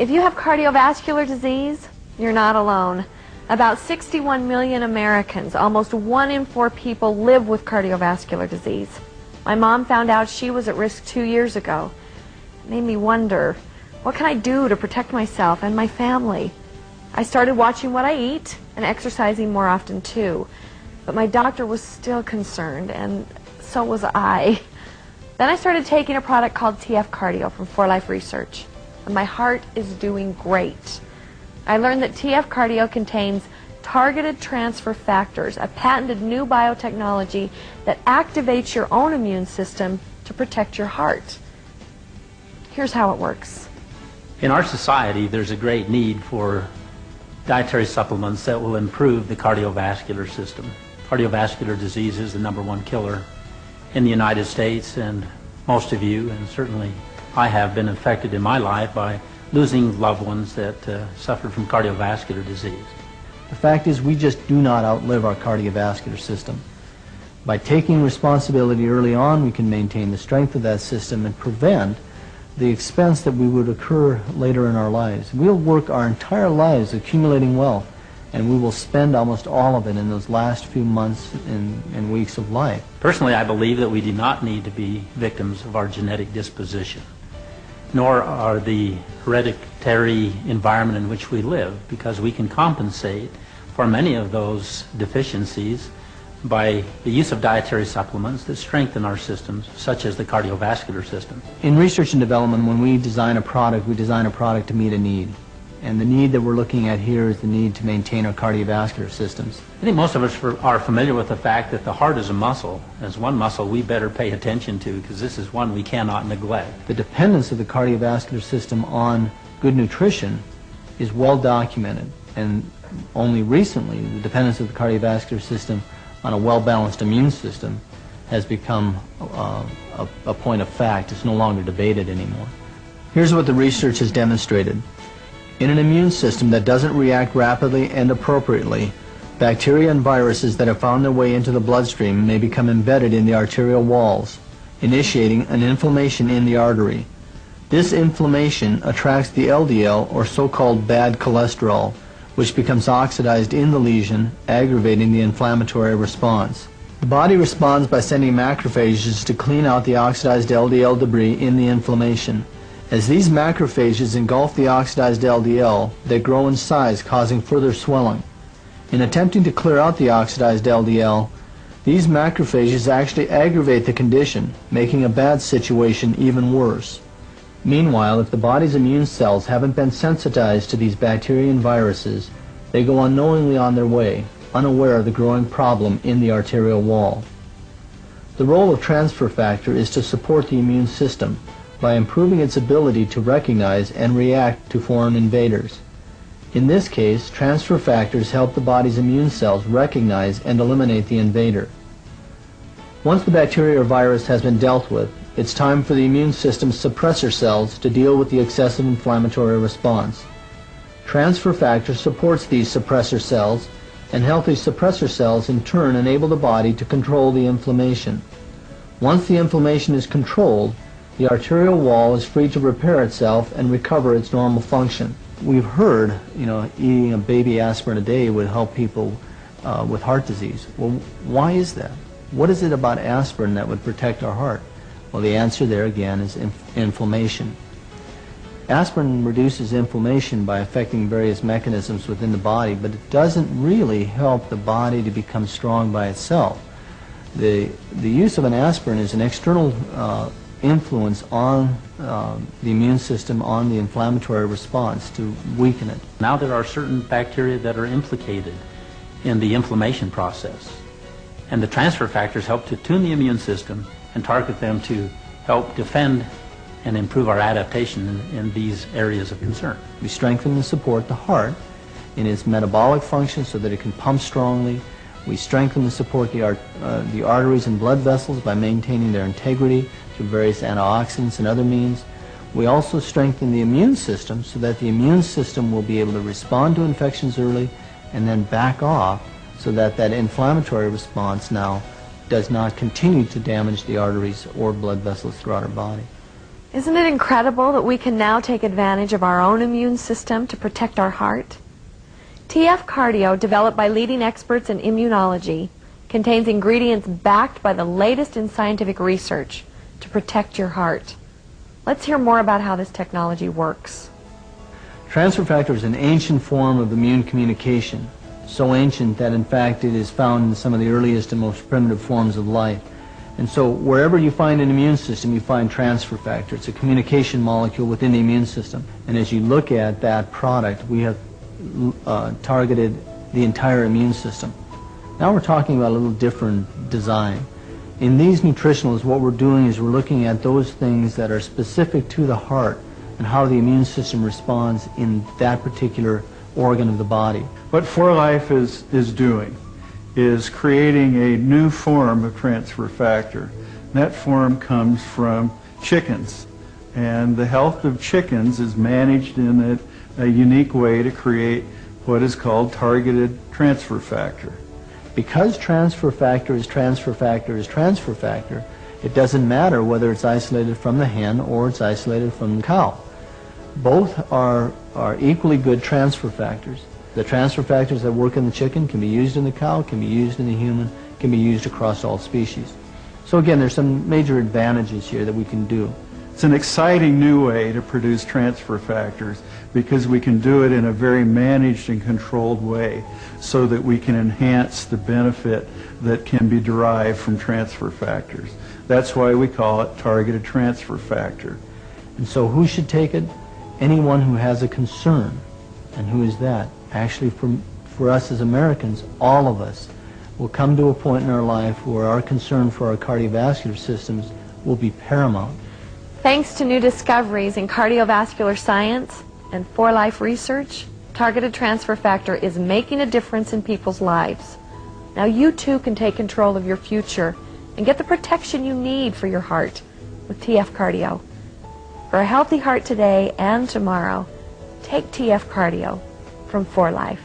If you have cardiovascular disease, you're not alone. About 61 million Americans, almost 1 in 4 people, live with cardiovascular disease. My mom found out she was at risk 2 years ago. It made me wonder, what can I do to protect myself and my family? I started watching what I eat and exercising more often too. But my doctor was still concerned, and so was I. Then I started taking a product called TF Cardio from 4Life Research, and my heart is doing great. I learned that TF Cardio contains targeted transfer factors, a patented new biotechnology that activates your own immune system to protect your heart. Here's how it works. In our society, there's a great need for dietary supplements that will improve the cardiovascular system. Cardiovascular disease is the #1 killer in the United States, and most of you, and certainly I have been affected in my life by losing loved ones that suffered from cardiovascular disease. The fact is, we just do not outlive our cardiovascular system. By taking responsibility early on, we can maintain the strength of that system and prevent the expense that we would occur later in our lives. We'll work our entire lives accumulating wealth, and we will spend almost all of it in those last few months and weeks of life. Personally, I believe that we do not need to be victims of our genetic disposition, nor are the hereditary environment in which we live, because we can compensate for many of those deficiencies by the use of dietary supplements that strengthen our systems, such as the cardiovascular system. In research and development, when we design a product to meet a need. And the need that we're looking at here is the need to maintain our cardiovascular systems. I think most of us are familiar with the fact that the heart is a muscle. As one muscle we better pay attention to, because this is one we cannot neglect. The dependence of the cardiovascular system on good nutrition is well documented, and only recently the dependence of the cardiovascular system on a well-balanced immune system has become a point of fact. It's no longer debated anymore. Here's what the research has demonstrated. In an immune system that doesn't react rapidly and appropriately, bacteria and viruses that have found their way into the bloodstream may become embedded in the arterial walls, initiating an inflammation in the artery. This inflammation attracts the LDL, or so-called bad cholesterol, which becomes oxidized in the lesion, aggravating the inflammatory response. The body responds by sending macrophages to clean out the oxidized LDL debris in the inflammation. As these macrophages engulf the oxidized LDL, they grow in size, causing further swelling. In attempting to clear out the oxidized LDL, these macrophages actually aggravate the condition, making a bad situation even worse. Meanwhile, if the body's immune cells haven't been sensitized to these bacteria and viruses, they go unknowingly on their way, unaware of the growing problem in the arterial wall. The role of transfer factor is to support the immune system by improving its ability to recognize and react to foreign invaders. In this case, transfer factors help the body's immune cells recognize and eliminate the invader. Once the bacteria or virus has been dealt with, it's time for the immune system's suppressor cells to deal with the excessive inflammatory response. Transfer factor supports these suppressor cells, and healthy suppressor cells in turn enable the body to control the inflammation. Once the inflammation is controlled, the arterial wall is free to repair itself and recover its normal function. We've heard, eating a baby aspirin a day would help people with heart disease. Well, why is that? What is it about aspirin that would protect our heart? Well, the answer there again is inflammation. Aspirin reduces inflammation by affecting various mechanisms within the body, but it doesn't really help the body to become strong by itself. The use of an aspirin is an external influence on the immune system, on the inflammatory response to weaken it. Now there are certain bacteria that are implicated in the inflammation process, and the transfer factors help to tune the immune system and target them to help defend and improve our adaptation in these areas of concern. We strengthen and support the heart in its metabolic function so that it can pump strongly. We strengthen and support the arteries and blood vessels by maintaining their integrity through various antioxidants and other means. We also strengthen the immune system so that the immune system will be able to respond to infections early and then back off, so that that inflammatory response now does not continue to damage the arteries or blood vessels throughout our body. Isn't it incredible that we can now take advantage of our own immune system to protect our heart? TF Cardio, developed by leading experts in immunology, contains ingredients backed by the latest in scientific research to protect your heart. Let's hear more about how this technology works. Transfer factor is an ancient form of immune communication, so ancient that in fact it is found in some of the earliest and most primitive forms of life. And so wherever you find an immune system, you find transfer factor. It's a communication molecule within the immune system. And as you look at that product, we have targeted the entire immune system. Now we're talking about a little different design. In these nutritionals, what we're doing is we're looking at those things that are specific to the heart and how the immune system responds in that particular organ of the body. What 4Life is doing is creating a new form of transfer factor. And that form comes from chickens. And the health of chickens is managed in a unique way to create what is called targeted transfer factor. Because transfer factor is transfer factor is transfer factor, it doesn't matter whether it's isolated from the hen or it's isolated from the cow. Both are equally good transfer factors. The transfer factors that work in the chicken can be used in the cow, can be used in the human, can be used across all species. So again, there's some major advantages here that we can do. It's an exciting new way to produce transfer factors because we can do it in a very managed and controlled way so that we can enhance the benefit that can be derived from transfer factors. That's why we call it targeted transfer factor. And so who should take it? Anyone who has a concern. And who is that? Actually, for us as Americans, all of us will come to a point in our life where our concern for our cardiovascular systems will be paramount. Thanks to new discoveries in cardiovascular science and 4Life research, targeted transfer factor is making a difference in people's lives. Now you too can take control of your future and get the protection you need for your heart with TF Cardio. For a healthy heart today and tomorrow, take TF Cardio from 4Life.